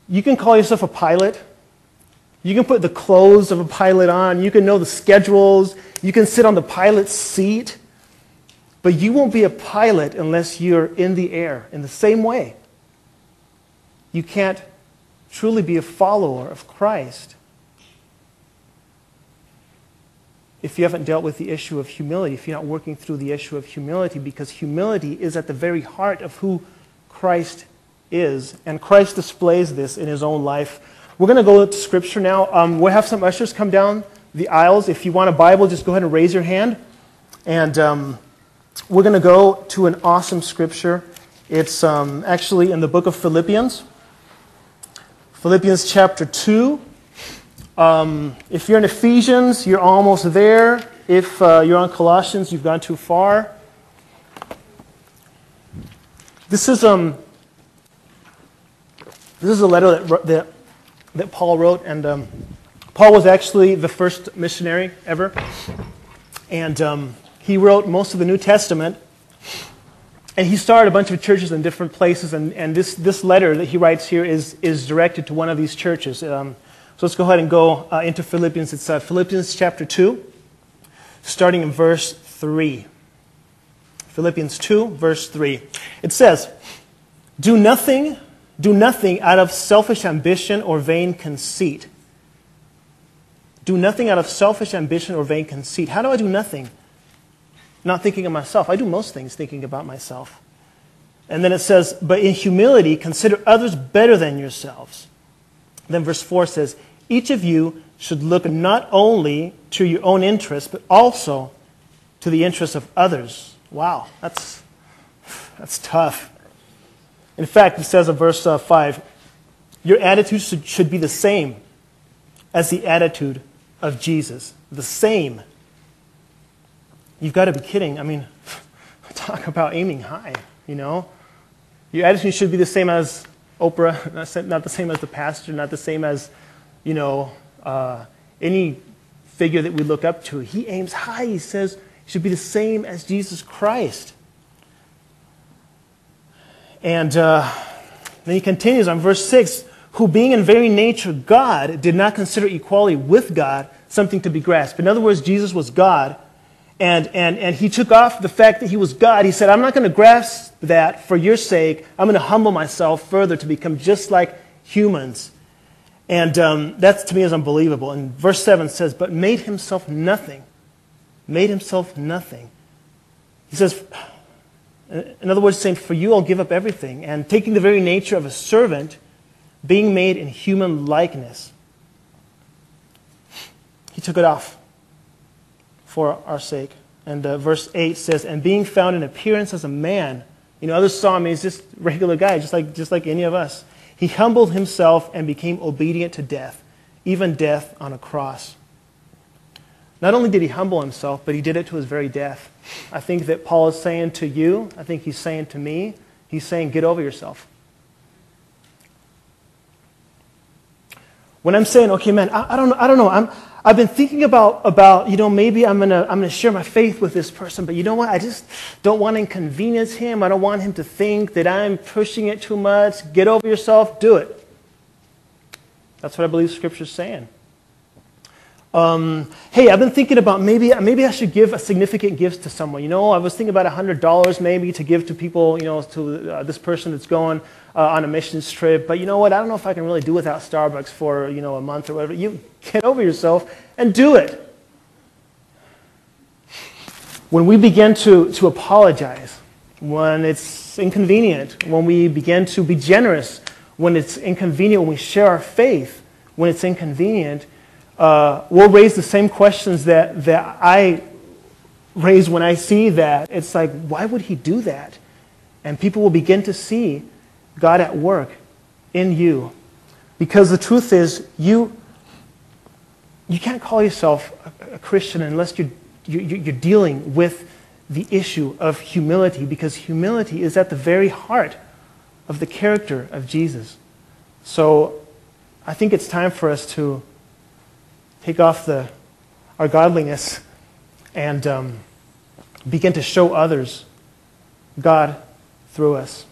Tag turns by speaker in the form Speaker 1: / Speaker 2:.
Speaker 1: You can call yourself a pilot. You can put the clothes of a pilot on. You can know the schedules. You can sit on the pilot's seat. But you won't be a pilot unless you're in the air in the same way. You can't truly be a follower of Christ if you haven't dealt with the issue of humility, if you're not working through the issue of humility, because humility is at the very heart of who Christ is. And Christ displays this in his own life. We're going to go to Scripture now. We'll have some ushers come down the aisles. If you want a Bible, just go ahead and raise your hand. And we're going to go to an awesome Scripture. It's actually in the book of Philippians. Philippians chapter 2. If you're in Ephesians, you're almost there. If you're on Colossians, you've gone too far. This is a letter that Paul wrote, and Paul was actually the first missionary ever, and he wrote most of the New Testament, and he started a bunch of churches in different places, and this letter that he writes here is directed to one of these churches. So let's go ahead and go into Philippians. It's Philippians chapter 2, starting in verse 3. Philippians 2, verse 3. It says, Do nothing out of selfish ambition or vain conceit. Do nothing out of selfish ambition or vain conceit. How do I do nothing? Not thinking of myself. I do most things thinking about myself. And then it says, But in humility, consider others better than yourselves. Then verse 4 says, Each of you should look not only to your own interests, but also to the interests of others. Wow, that's tough. In fact, it says in verse 5, Your attitude should be the same as the attitude of Jesus. The same. You've got to be kidding. I mean, talk about aiming high, you know. Your attitude should be the same as Oprah, not the same as the pastor, not the same as, you know, any figure that we look up to. He aims high. He says it should be the same as Jesus Christ. And then he continues on verse 6, Who being in very nature God, did not consider equality with God something to be grasped. In other words, Jesus was God. And he took off the fact that he was God. He said, I'm not going to grasp that for your sake. I'm going to humble myself further to become just like humans. And that to me is unbelievable. And verse 7 says, But made himself nothing. Made himself nothing. He says, in other words, saying, For you I'll give up everything. And taking the very nature of a servant, being made in human likeness. He took it off for our sake. And verse 8 says, And being found in appearance as a man. You know, others saw him, he's just a regular guy, just like any of us. He humbled himself and became obedient to death, even death on a cross. Not only did he humble himself, but he did it to his very death. I think that Paul is saying to you, I think he's saying to me, he's saying, get over yourself. When I'm saying, okay, man, I don't know, I've been thinking about you know, maybe I'm gonna share my faith with this person, but you know what? I just don't want to inconvenience him. I don't want him to think that I'm pushing it too much. Get over yourself. Do it. That's what I believe Scripture's saying. Hey, I've been thinking about maybe I should give a significant gift to someone. You know, I was thinking about $100 maybe to give to people, you know, to this person that's going on a missions trip. But you know what? I don't know if I can really do without Starbucks for, you know, a month or whatever. You get over yourself and do it. When we begin to apologize, when it's inconvenient, when we begin to be generous, when it's inconvenient, when we share our faith, when it's inconvenient, we'll raise the same questions that I raise when I see that. It's like, why would he do that? And people will begin to see God at work in you. Because the truth is, you can't call yourself a Christian unless you're dealing with the issue of humility, because humility is at the very heart of the character of Jesus. So I think it's time for us to take off our godliness and begin to show others God through us.